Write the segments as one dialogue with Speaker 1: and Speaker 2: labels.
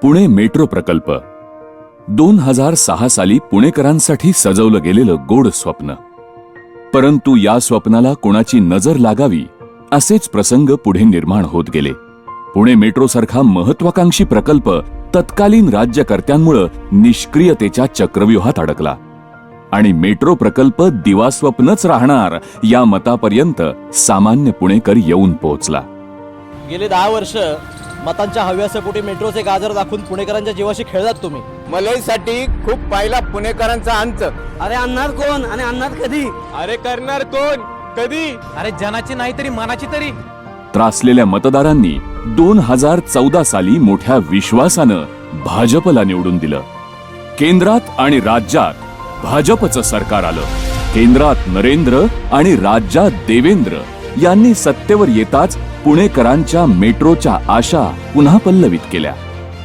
Speaker 1: Pune metro प्रकल्प 2006 साली पुणेकरांसाठी सजवलं गेलेलं गोड स्वप्न. परंतु या स्वप्नाला कोणाची नजर लागावी असेच प्रसंग पुढे निर्माण होत गेले. पुणे मेट्रो सारखा महत्वाकांक्षी प्रकल्प तत्कालीन राज्यकर्त्यांमुळे निष्क्रियतेच्या चक्रव्यूहात अडकला आणि मेट्रो प्रकल्प दिवास्वप्नच राहणार या मतापर्यंत सामान्य पुणेकर येऊन पोहोचला.
Speaker 2: गेले 10 वर्ष मतांच्या हव्यासापोटी मेट्रोचे गाजर दाखवून पुणेकरांच्या जीवाशी खेळलात तुम्ही.
Speaker 3: मलईसाठी खूप पाहिला पुणेकरांचा अंत.
Speaker 2: अरे आणणार कोण आणि आणणार कधी?
Speaker 3: अरे करणार कोण कधी?
Speaker 4: अरे जनाची नाही तरी मनाची तरी.
Speaker 1: त्रासलेल्या मतदारांनी 2014 साली मोठ्या विश्वासानं भाजपला निवडून दिलं. केंद्रात आणि राज्यात भाजपचं सरकार आलं. केंद्रात नरेंद्र आणि राज्यात देवेंद्र यांनी सत्तेवर येताच पुणेकरांच्या मेट्रोच्या आशा पुन्हा पल्लवित केल्या.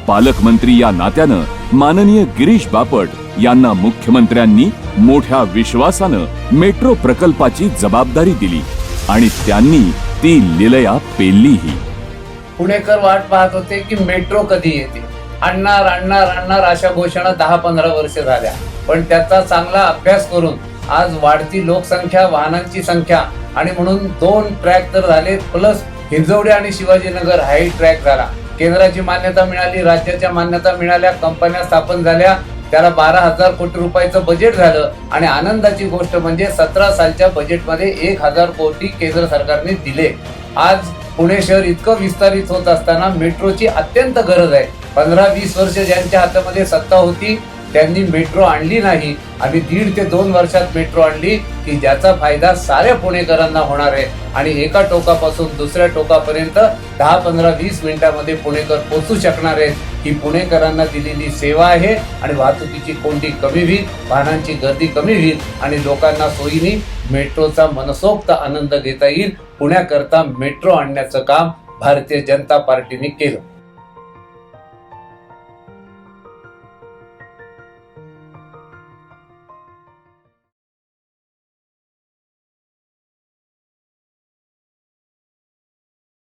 Speaker 1: पालकमंत्री या नात्यानं माननीय गिरीश बापट यांना मुख्यमंत्र्यांनी मोठ्या विश्वासानं मेट्रो प्रकल्पाची जबाबदारी दिली आणि त्यांनी ती लिलया पेललीही.
Speaker 5: पुणेकर वाट पाहत होते की मेट्रो कधी येते. आणणार आणणार आणणार अशा घोषणा 10-15 वर्ष झाल्या, पण त्याचा चांगला अभ्यास करून आज वाढती लोकसंख्या, वाहनांची संख्या आणि म्हणून 2 ट्रॅक तर झाले, प्लस हिंजवडी आणि शिवाजीनगर हाही ट्रॅक झाला. केंद्राची मान्यता मिळाली, राज्याच्या मान्यता मिळाल्या, कंपन्या स्थापन झाल्या, त्याला 12,000 कोटी रुपयाचं बजेट झालं. आणि आनंदाची गोष्ट म्हणजे 17 सालच्या बजेटमध्ये 1,000 कोटी केंद्र सरकारने दिले. आज पुणे शहर इतकं विस्तारित होत असताना मेट्रोची अत्यंत गरज आहे. 15-20 वर्ष ज्यांच्या हातामध्ये सत्ता होती त्यांनी मेट्रो आणली नाही आणि 1.5 ते 2 वर्षात मेट्रो आणली की ज्याचा फायदा साऱ्या पुणेकरांना होणार आहे. आणि एका टोकापासून दुसऱ्या टोकापर्यंत 10-15-20 मिनिटांमध्ये पुणेकर पोहोचू शकणार आहेत. ही पुणेकरांना दिलेली सेवा आहे आणि वाहतुकीची कोंडी कमी होईल, वाहनांची गर्दी कमी होईल आणि लोकांना सोयीने मेट्रोचा मनसोक्त आनंद घेता येईल. पुण्याकरता मेट्रो आणण्याचं काम भारतीय जनता पार्टीने केलं.